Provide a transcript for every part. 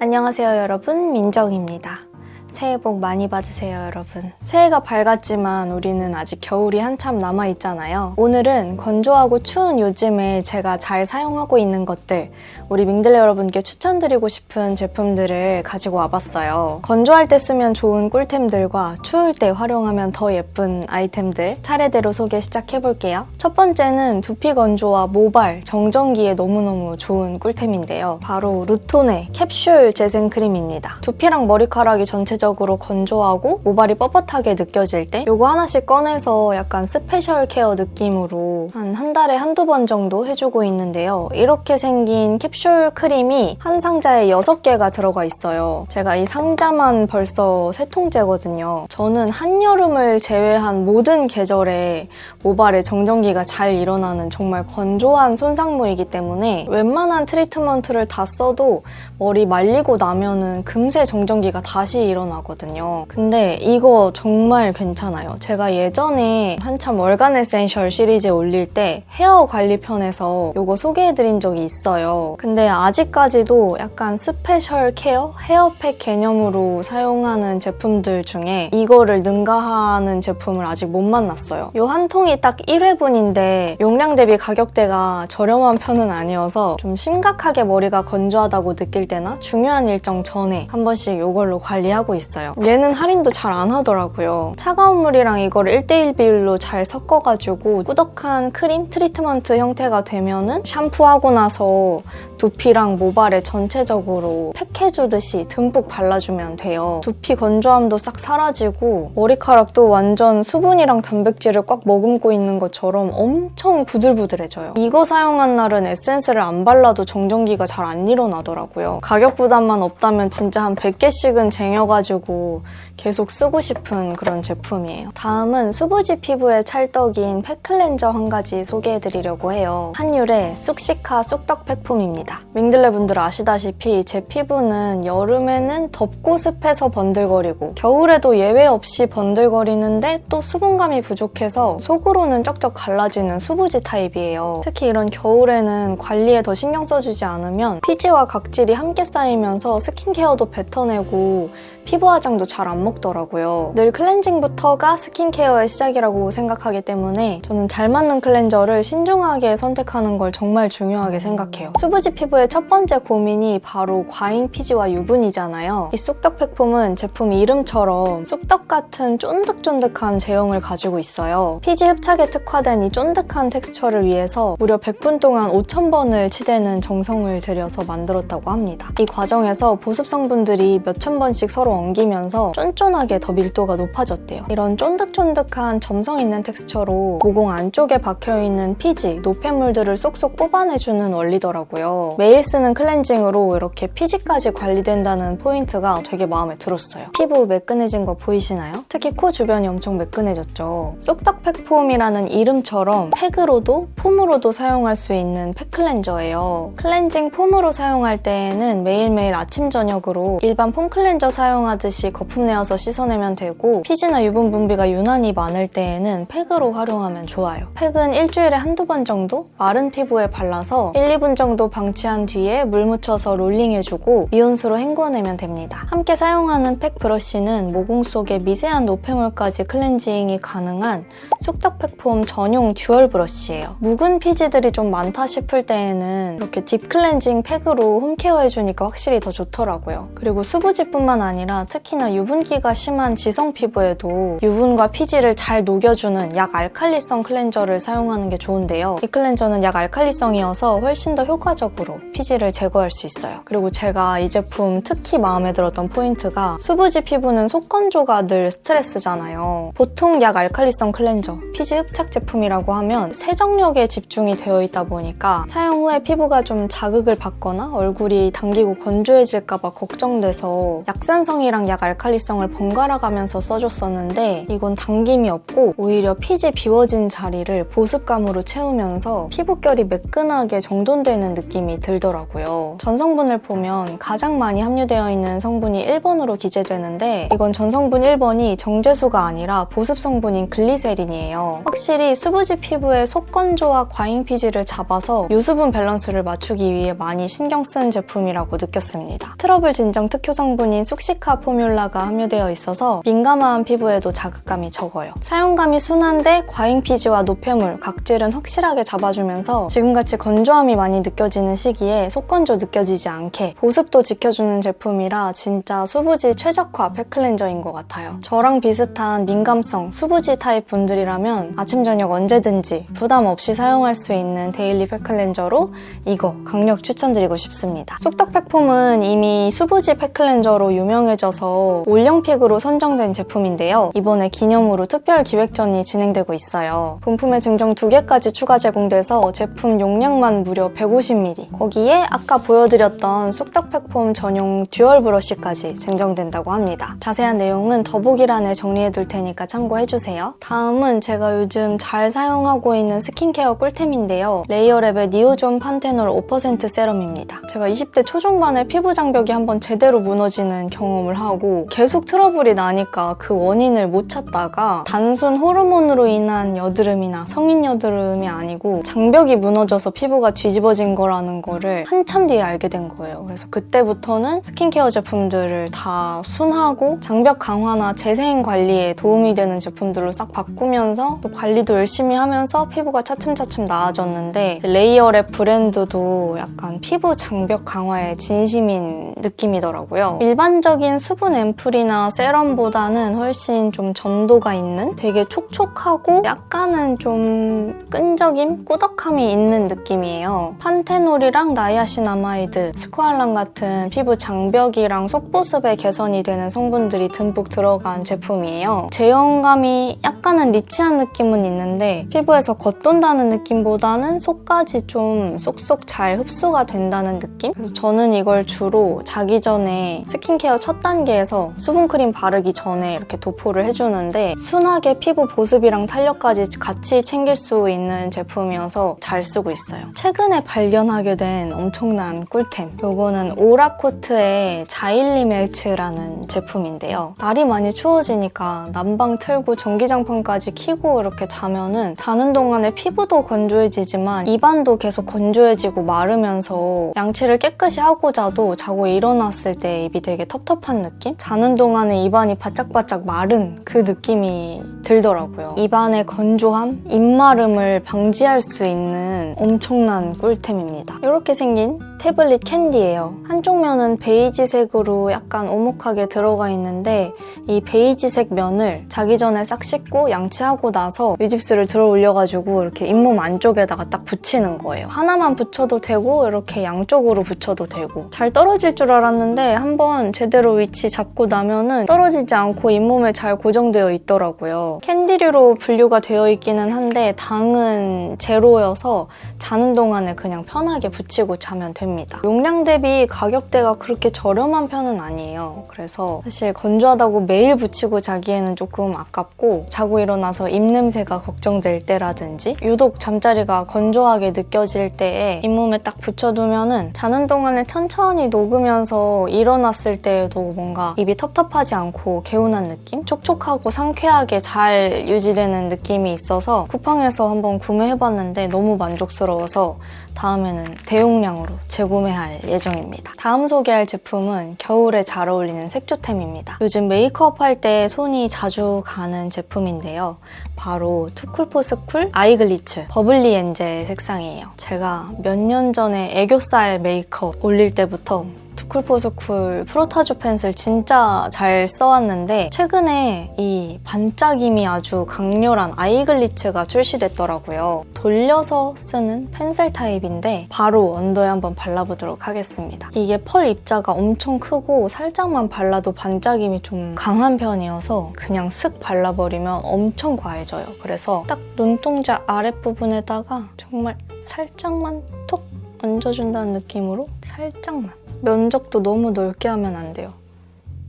안녕하세요 여러분, 민정입니다. 새해 복 많이 받으세요 여러분. 새해가 밝았지만 우리는 아직 겨울이 한참 남아있잖아요. 오늘은 건조하고 추운 요즘에 제가 잘 사용하고 있는 것들, 우리 밍들레 여러분께 추천드리고 싶은 제품들을 가지고 와봤어요. 건조할 때 쓰면 좋은 꿀템들과 추울 때 활용하면 더 예쁜 아이템들 차례대로 소개 시작해볼게요. 첫 번째는 두피 건조와 모발, 정전기에 너무너무 좋은 꿀템인데요. 바로 루톤의 캡슐 재생 크림입니다. 두피랑 머리카락이 전체적으로 건조하고 모발이 뻣뻣하게 느껴질 때 이거 하나씩 꺼내서 약간 스페셜 케어 느낌으로 한 달에 한두 번 정도 해주고 있는데요. 이렇게 생긴 캡슐 크림이 한 상자에 6개가 들어가 있어요. 제가 이 상자만 벌써 3통째거든요. 저는 한여름을 제외한 모든 계절에 모발에 정전기가 잘 일어나는 정말 건조한 손상모이기 때문에 웬만한 트리트먼트를 다 써도 머리 말리고 나면은 금세 정전기가 다시 일어나거든요. 근데 이거 정말 괜찮아요. 제가 예전에 한참 월간 에센셜 시리즈 올릴 때 헤어 관리 편에서 이거 소개해드린 적이 있어요. 근데 아직까지도 약간 스페셜 케어, 헤어팩 개념으로 사용하는 제품들 중에 이거를 능가하는 제품을 아직 못 만났어요. 이 한 통이 딱 1회분인데 용량 대비 가격대가 저렴한 편은 아니어서 좀 심각하게 머리가 건조하다고 느낄 때나 중요한 일정 전에 한 번씩 이걸로 관리하고 있어요. 얘는 할인도 잘 안 하더라고요. 차가운 물이랑 이걸 1:1 비율로 잘 섞어가지고 꾸덕한 크림, 트리트먼트 형태가 되면은 샴푸하고 나서 두피랑 모발에 전체적으로 팩해주듯이 듬뿍 발라주면 돼요. 두피 건조함도 싹 사라지고 머리카락도 완전 수분이랑 단백질을 꽉 머금고 있는 것처럼 엄청 부들부들해져요. 이거 사용한 날은 에센스를 안 발라도 정전기가 잘 안 일어나더라고요. 가격 부담만 없다면 진짜 한 100개씩은 쟁여가지고 계속 쓰고 싶은 그런 제품이에요. 다음은 수부지 피부에 찰떡인 팩 클렌저 한 가지 소개해드리려고 해요. 한율의 쑥시카 쑥떡 팩폼입니다. 밍들레 분들 아시다시피 제 피부는 여름에는 덥고 습해서 번들거리고 겨울에도 예외 없이 번들거리는데 또 수분감이 부족해서 속으로는 쩍쩍 갈라지는 수부지 타입이에요. 특히 이런 겨울에는 관리에 더 신경 써주지 않으면 피지와 각질이 함께 쌓이면서 스킨케어도 뱉어내고 피부 화장도 잘 안 먹더라고요. 늘 클렌징부터가 스킨케어의 시작이라고 생각하기 때문에 저는 잘 맞는 클렌저를 신중하게 선택하는 걸 정말 중요하게 생각해요. 수부지 피부의 첫 번째 고민이 바로 과잉 피지와 유분이잖아요. 이 쑥떡 팩폼은 제품 이름처럼 쑥떡 같은 쫀득쫀득한 제형을 가지고 있어요. 피지 흡착에 특화된 이 쫀득한 텍스처를 위해서 무려 100분 동안 5000번을 치대는 정성을 들여서 만들었다고 합니다. 이 과정에서 보습 성분들이 몇천 번씩 서로 엉기면서 쫀쫀하게 더 밀도가 높아졌대요. 이런 쫀득쫀득한 점성 있는 텍스처로 모공 안쪽에 박혀있는 피지, 노폐물들을 쏙쏙 뽑아내주는 원리더라고요. 매일 쓰는 클렌징으로 이렇게 피지까지 관리된다는 포인트가 되게 마음에 들었어요. 피부 매끈해진 거 보이시나요? 특히 코 주변이 엄청 매끈해졌죠. 쑥떡 팩폼이라는 이름처럼 팩으로도 폼으로도 사용할 수 있는 팩 클렌저예요. 클렌징 폼으로 사용할 때에는 매일매일 아침 저녁으로 일반 폼 클렌저 사용하듯이 거품 내어서 씻어내면 되고 피지나 유분 분비가 유난히 많을 때에는 팩으로 활용하면 좋아요. 팩은 일주일에 한두 번 정도 마른 피부에 발라서 1-2분 정도 방치한 뒤에 물 묻혀서 롤링해주고 미온수로 헹궈내면 됩니다. 함께 사용하는 팩 브러쉬는 모공 속에 미세한 노폐물까지 클렌징이 가능한 쑥떡 팩폼 전용 듀얼 브러쉬예요. 묵은 피지들이 좀 많다 싶을 때에는 이렇게 딥 클렌징 팩으로 홈케어 해주니까 확실히 더 좋더라고요. 그리고 수부지뿐만 아니라 특히나 유분기가 심한 지성 피부에도 유분과 피지를 잘 녹여주는 약 알칼리성 클렌저를 사용하는 게 좋은데요. 이 클렌저는 약 알칼리성이어서 훨씬 더 효과적으로 피지를 제거할 수 있어요. 그리고 제가 이 제품 특히 마음에 들었던 포인트가 수부지 피부는 속건조가 늘 스트레스잖아요. 보통 약 알칼리성 클렌저, 피지 흡착 제품이라고 하면 세정력에 집중이 되어 있다 보니까 사용 후에 피부가 좀 자극을 받거나 얼굴이 당기고 건조해질까 봐 걱정돼서 약산성이 지방이랑 약 알칼리성을 번갈아 가면서 써줬었는데 이건 당김이 없고 오히려 피지 비워진 자리를 보습감으로 채우면서 피부결이 매끈하게 정돈되는 느낌이 들더라고요. 전성분을 보면 가장 많이 함유되어 있는 성분이 1번으로 기재되는데 이건 전성분 1번이 정제수가 아니라 보습 성분인 글리세린이에요. 확실히 수부지 피부의 속건조와 과잉 피지를 잡아서 유수분 밸런스를 맞추기 위해 많이 신경 쓴 제품이라고 느꼈습니다. 트러블 진정 특효 성분인 숙시카 포뮬라가 함유되어 있어서 민감한 피부에도 자극감이 적어요. 사용감이 순한데 과잉 피지와 노폐물, 각질은 확실하게 잡아주면서 지금같이 건조함이 많이 느껴지는 시기에 속건조 느껴지지 않게 보습도 지켜주는 제품이라 진짜 수부지 최적화 팩클렌저인 것 같아요. 저랑 비슷한 민감성, 수부지 타입 분들이라면 아침 저녁 언제든지 부담 없이 사용할 수 있는 데일리 팩클렌저로 이거 강력 추천드리고 싶습니다. 쏙떡팩폼은 이미 수부지 팩클렌저로 유명해져서 올영픽으로 선정된 제품인데요. 이번에 기념으로 특별 기획전이 진행되고 있어요. 본품에 증정 2개까지 추가 제공돼서 제품 용량만 무려 150ml. 거기에 아까 보여드렸던 쏙떡팩폼 전용 듀얼 브러쉬까지 증정된다고 합니다. 자세한 내용은 더보기란에 정리해둘 테니까 참고해주세요. 다음은 제가 요즘 잘 사용하고 있는 스킨케어 꿀템인데요. 레이어랩의 니오존 판테놀 5% 세럼입니다. 제가 20대 초중반에 피부 장벽이 한번 제대로 무너지는 경험을 하고 계속 트러블이 나니까 그 원인을 못 찾다가 단순 호르몬으로 인한 여드름이나 성인 여드름이 아니고 장벽이 무너져서 피부가 뒤집어진 거라는 거를 한참 뒤에 알게 된 거예요. 그래서 그때부터는 스킨케어 제품들을 다 순하고 장벽 강화나 재생 관리에 도움이 되는 제품들로 싹 바꾸면서 또 관리도 열심히 하면서 피부가 차츰차츰 나아졌는데 레이어랩 브랜드도 약간 피부 장벽 강화에 진심인 느낌이더라고요. 일반적인 수분 앰플이나 세럼보다는 훨씬 좀 점도가 있는 되게 촉촉하고 약간은 좀 끈적임, 꾸덕함이 있는 느낌이에요. 판테놀이랑 나이아신아마이드, 스쿠알란 같은 피부 장벽이랑 속보습에 개선이 되는 성분들이 듬뿍 들어간 제품이에요. 제형감이 약간은 리치한 느낌은 있는데 피부에서 겉돈다는 느낌보다는 속까지 좀 쏙쏙 잘 흡수가 된다는 느낌? 그래서 저는 이걸 주로 자기 전에 스킨케어 첫 단계에서 수분크림 바르기 전에 이렇게 도포를 해주는데 순하게 피부 보습이랑 탄력까지 같이 챙길 수 있는 제품이어서 잘 쓰고 있어요. 최근에 발견하게 된 엄청난 꿀템. 요거는 오라코트의 자일리 멜트라는 제품인데요. 날이 많이 추워지니까 난방 틀고 전기장판까지 켜고 이렇게 자면은 자는 동안에 피부도 건조해지지만 입안도 계속 건조해지고 마르면서 양치를 깨끗이 하고 자고 일어났을 때 입이 되게 텁텁한 느낌? 자는 동안에 입안이 바짝바짝 마른 그 느낌이 들더라고요. 입안의 건조함, 입마름을 방지할 수 있는 엄청난 꿀템입니다. 이렇게 생긴 태블릿 캔디예요. 한쪽 면은 베이지색으로 약간 오목하게 들어가 있는데 이 베이지색 면을 자기 전에 싹 씻고 양치하고 나서 뮤집스를 들어 올려가지고 이렇게 잇몸 안쪽에다가 딱 붙이는 거예요. 하나만 붙여도 되고 이렇게 양쪽으로 붙여도 되고 잘 떨어질 줄 알았는데 한번 제대로 위치 잡고 나면은 떨어지지 않고 잇몸에 잘 고정되어 있더라고요. 캔디류로 분류가 되어 있기는 한데 당은 제로여서 자는 동안에 그냥 편하게 붙이고 자면 됩니다. 용량 대비 가격대가 그렇게 저렴한 편은 아니에요. 그래서 사실 건조하다고 매일 붙이고 자기에는 조금 아깝고 자고 일어나서 입냄새가 걱정될 때라든지 유독 잠자리가 건조하게 느껴질 때에 잇몸에 딱 붙여두면은 자는 동안에 천천히 녹으면서 일어났을 때에도 뭔가 입이 텁텁하지 않고 개운한 느낌? 촉촉하고 상쾌하게 잘 유지되는 느낌이 있어서 쿠팡에서 한번 구매해봤는데 너무 만족스러워서 다음에는 대용량으로 재구매할 예정입니다. 다음 소개할 제품은 겨울에 잘 어울리는 색조템입니다. 요즘 메이크업 할 때 손이 자주 가는 제품인데요. 바로 투쿨포스쿨 아이글리츠 버블리 엔젤 색상이에요. 제가 몇 년 전에 애교살 메이크업 올릴 때부터 투쿨포스쿨 프로타주 펜슬 진짜 잘 써왔는데 최근에 이 반짝임이 아주 강렬한 아이글리츠가 출시됐더라고요. 돌려서 쓰는 펜슬 타입인데 바로 언더에 한번 발라보도록 하겠습니다. 이게 펄 입자가 엄청 크고 살짝만 발라도 반짝임이 좀 강한 편이어서 그냥 슥 발라버리면 엄청 과해져요. 그래서 딱 눈동자 아랫부분에다가 정말 살짝만 톡 얹어준다는 느낌으로 살짝만. 면적도 너무 넓게 하면 안 돼요.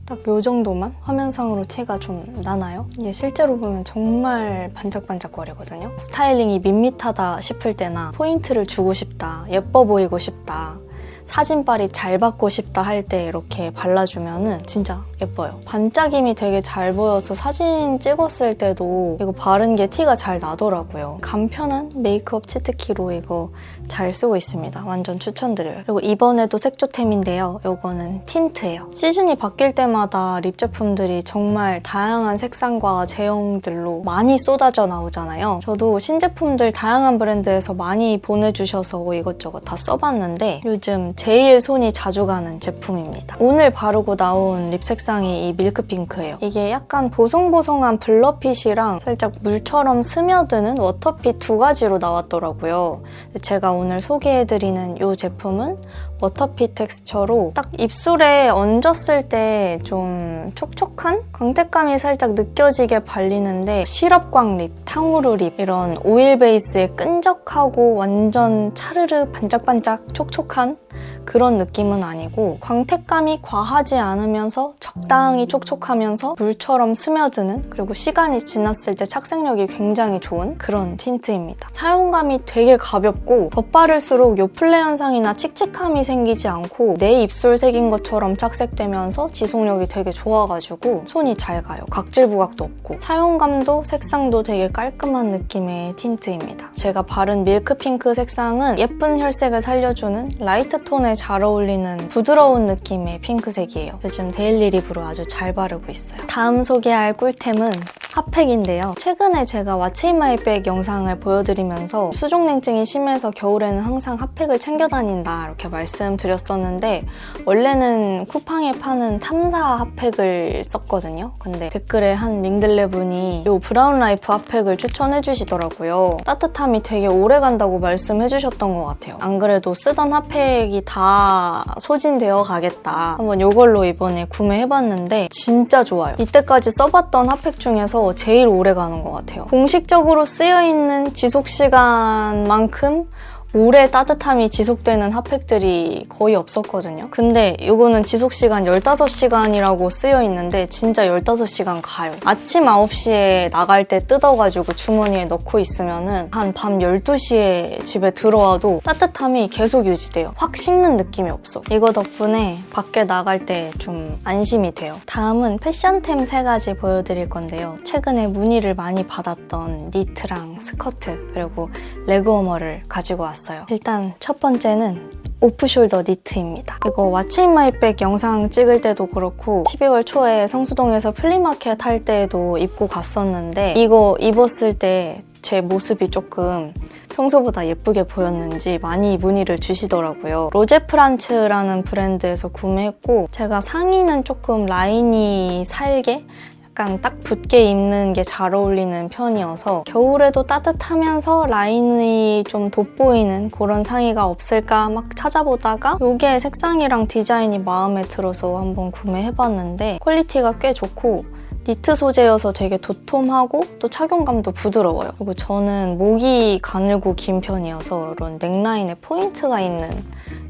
딱 요 정도만 화면상으로 티가 좀 나나요? 이게 실제로 보면 정말 반짝반짝거리거든요. 스타일링이 밋밋하다 싶을 때나 포인트를 주고 싶다, 예뻐 보이고 싶다, 사진빨이 잘 받고 싶다 할 때 이렇게 발라주면은 진짜 예뻐요. 반짝임이 되게 잘 보여서 사진 찍었을 때도 이거 바른 게 티가 잘 나더라고요. 간편한 메이크업 치트키로 이거 잘 쓰고 있습니다. 완전 추천드려요. 그리고 이번에도 색조템인데요. 이거는 틴트예요. 시즌이 바뀔 때마다 립 제품들이 정말 다양한 색상과 제형들로 많이 쏟아져 나오잖아요. 저도 신제품들 다양한 브랜드에서 많이 보내주셔서 이것저것 다 써봤는데 요즘 제일 손이 자주 가는 제품입니다. 오늘 바르고 나온 립 색상이 이 밀크핑크예요. 이게 약간 보송보송한 블러핏이랑 살짝 물처럼 스며드는 워터핏 두 가지로 나왔더라고요. 제가 오늘 소개해드리는 이 제품은 워터핏 텍스처로 딱 입술에 얹었을 때 좀 촉촉한 광택감이 살짝 느껴지게 발리는데 시럽광 립, 탕후루 립 이런 오일 베이스의 끈적하고 완전 차르르 반짝반짝 촉촉한 그런 느낌은 아니고 광택감이 과하지 않으면서 적당히 촉촉하면서 물처럼 스며드는 그리고 시간이 지났을 때 착색력이 굉장히 좋은 그런 틴트입니다. 사용감이 되게 가볍고 덧바를수록 요플레 현상이나 칙칙함이 생기지 않고 내 입술 색인 것처럼 착색되면서 지속력이 되게 좋아가지고 손이 잘 가요. 각질 부각도 없고 사용감도 색상도 되게 깔끔한 느낌의 틴트입니다. 제가 바른 밀크핑크 색상은 예쁜 혈색을 살려주는 라이트 톤에 잘 어울리는 부드러운 느낌의 핑크색이에요. 요즘 데일리 립으로 아주 잘 바르고 있어요. 다음 소개할 꿀템은 핫팩인데요. 최근에 제가 왓츠 인 마이 백 영상을 보여드리면서 수족냉증이 심해서 겨울에는 항상 핫팩을 챙겨 다닌다 이렇게 말씀드렸었는데 원래는 쿠팡에 파는 탐사 핫팩을 썼거든요. 근데 댓글에 한 밍들레 분이 이 브라운 라이프 핫팩을 추천해 주시더라고요. 따뜻함이 되게 오래 간다고 말씀해 주셨던 것 같아요. 안 그래도 쓰던 핫팩이 다 소진되어 가겠다. 한번 이걸로 이번에 구매해봤는데 진짜 좋아요. 이때까지 써봤던 핫팩 중에서 제일 오래 가는 것 같아요. 공식적으로 쓰여있는 지속시간만큼 오래 따뜻함이 지속되는 핫팩들이 거의 없었거든요. 근데 이거는 지속시간 15시간이라고 쓰여있는데 진짜 15시간 가요. 아침 9시에 나갈 때 뜯어가지고 주머니에 넣고 있으면은 한 밤 12시에 집에 들어와도 따뜻함이 계속 유지돼요. 확 식는 느낌이 없어. 이거 덕분에 밖에 나갈 때 좀 안심이 돼요. 다음은 패션템 3가지 보여드릴 건데요. 최근에 문의를 많이 받았던 니트랑 스커트 그리고 레그워머를 가지고 왔어요. 일단 첫 번째는 오프숄더 니트입니다. 이거 왓츠 인 마이 백 영상 찍을 때도 그렇고 12월 초에 성수동에서 플리마켓 할 때에도 입고 갔었는데 이거 입었을 때 제 모습이 조금 평소보다 예쁘게 보였는지 많이 문의를 주시더라고요. 로제프란츠라는 브랜드에서 구매했고 제가 상의는 조금 라인이 살게 약간 딱 붙게 입는 게 잘 어울리는 편이어서 겨울에도 따뜻하면서 라인이 좀 돋보이는 그런 상의가 없을까 막 찾아보다가 이게 색상이랑 디자인이 마음에 들어서 한번 구매해봤는데 퀄리티가 꽤 좋고 니트 소재여서 되게 도톰하고 또 착용감도 부드러워요. 그리고 저는 목이 가늘고 긴 편이어서 이런 넥라인에 포인트가 있는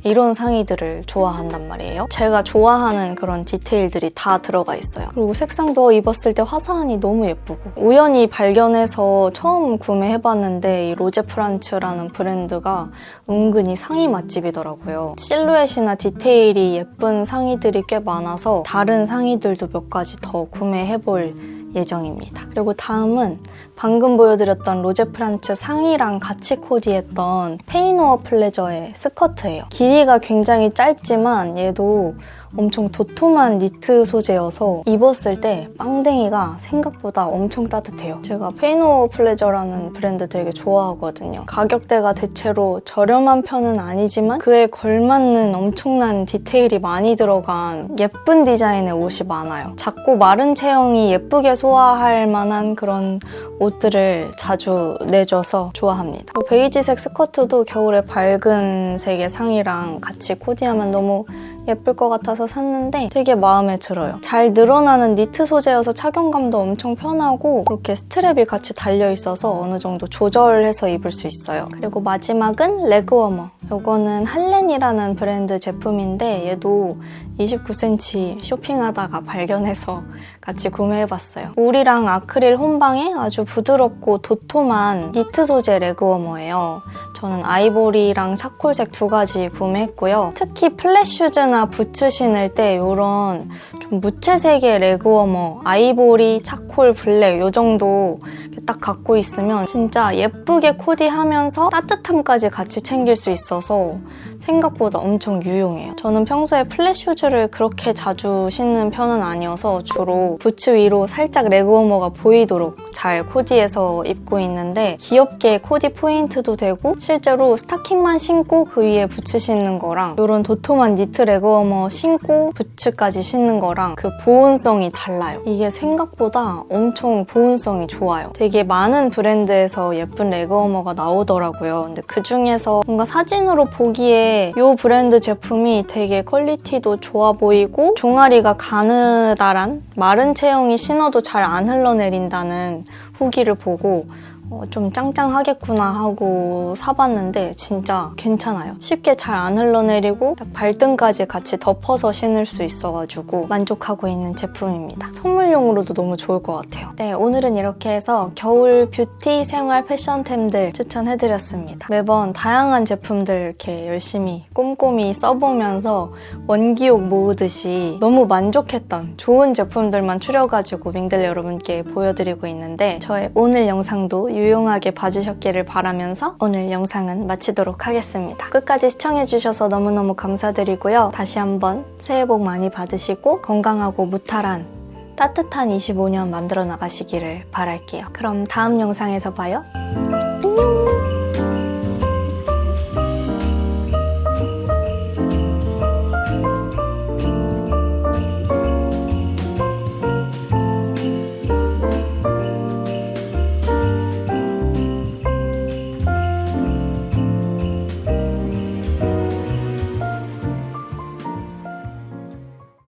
이런 상의들을 좋아한단 말이에요. 제가 좋아하는 그런 디테일들이 다 들어가 있어요. 그리고 색상도 입었을 때 화사하니 너무 예쁘고 우연히 발견해서 처음 구매해봤는데 이 로제프란츠라는 브랜드가 은근히 상의 맛집이더라고요. 실루엣이나 디테일이 예쁜 상의들이 꽤 많아서 다른 상의들도 몇 가지 더 구매해볼 예정입니다. 그리고 다음은 방금 보여드렸던 로제프란츠 상의랑 같이 코디했던 페이노어 플레저의 스커트예요. 길이가 굉장히 짧지만 얘도 엄청 도톰한 니트 소재여서 입었을 때 빵댕이가 생각보다 엄청 따뜻해요. 제가 페이노어 플레저라는 브랜드 되게 좋아하거든요. 가격대가 대체로 저렴한 편은 아니지만 그에 걸맞는 엄청난 디테일이 많이 들어간 예쁜 디자인의 옷이 많아요. 작고 마른 체형이 예쁘게 소화할 만한 그런 옷들을 자주 내줘서 좋아합니다. 베이지색 스커트도 겨울에 밝은 색의 상의랑 같이 코디하면 너무 예쁠 것 같아서 샀는데 되게 마음에 들어요. 잘 늘어나는 니트 소재여서 착용감도 엄청 편하고 이렇게 스트랩이 같이 달려있어서 어느 정도 조절해서 입을 수 있어요. 그리고 마지막은 레그워머. 이거는 할렌이라는 브랜드 제품인데 얘도 29cm 쇼핑하다가 발견해서 같이 구매해봤어요. 울이랑 아크릴 혼방에 아주 부드럽고 도톰한 니트 소재 레그워머예요. 저는 아이보리랑 차콜색 두 가지 구매했고요. 특히 플랫슈즈나 부츠 신을 때 이런 좀 무채색의 레그워머, 아이보리, 차콜, 블랙 이 정도 딱 갖고 있으면 진짜 예쁘게 코디하면서 따뜻함까지 같이 챙길 수 있어서 생각보다 엄청 유용해요. 저는 평소에 플랫슈즈를 그렇게 자주 신는 편은 아니어서 주로 부츠 위로 살짝 레그워머가 보이도록 잘 코디해서 입고 있는데 귀엽게 코디 포인트도 되고 실제로 스타킹만 신고 그 위에 부츠 신는 거랑 이런 도톰한 니트 레그워머 신고 부츠까지 신는 거랑 그 보온성이 달라요. 이게 생각보다 엄청 보온성이 좋아요. 되게 많은 브랜드에서 예쁜 레그워머가 나오더라고요. 근데 그 중에서 뭔가 사진으로 보기에 이 브랜드 제품이 되게 퀄리티도 좋아 보이고 종아리가 가느다란 마른 체형이 신어도 잘 안 흘러내린다는 후기를 보고 좀 짱짱하겠구나 하고 사봤는데 진짜 괜찮아요. 쉽게 잘 안 흘러내리고 딱 발등까지 같이 덮어서 신을 수 있어가지고 만족하고 있는 제품입니다. 선물용으로도 너무 좋을 것 같아요. 네, 오늘은 이렇게 해서 겨울 뷰티, 생활, 패션템들 추천해드렸습니다. 매번 다양한 제품들 이렇게 열심히 꼼꼼히 써보면서 원기옥 모으듯이 너무 만족했던 좋은 제품들만 추려가지고 밍들 여러분께 보여드리고 있는데 저의 오늘 영상도 유용하게 봐주셨기를 바라면서 오늘 영상은 마치도록 하겠습니다. 끝까지 시청해주셔서 너무너무 감사드리고요. 다시 한번 새해 복 많이 받으시고 건강하고 무탈한 따뜻한 25년 만들어 나가시기를 바랄게요. 그럼 다음 영상에서 봐요. 안녕!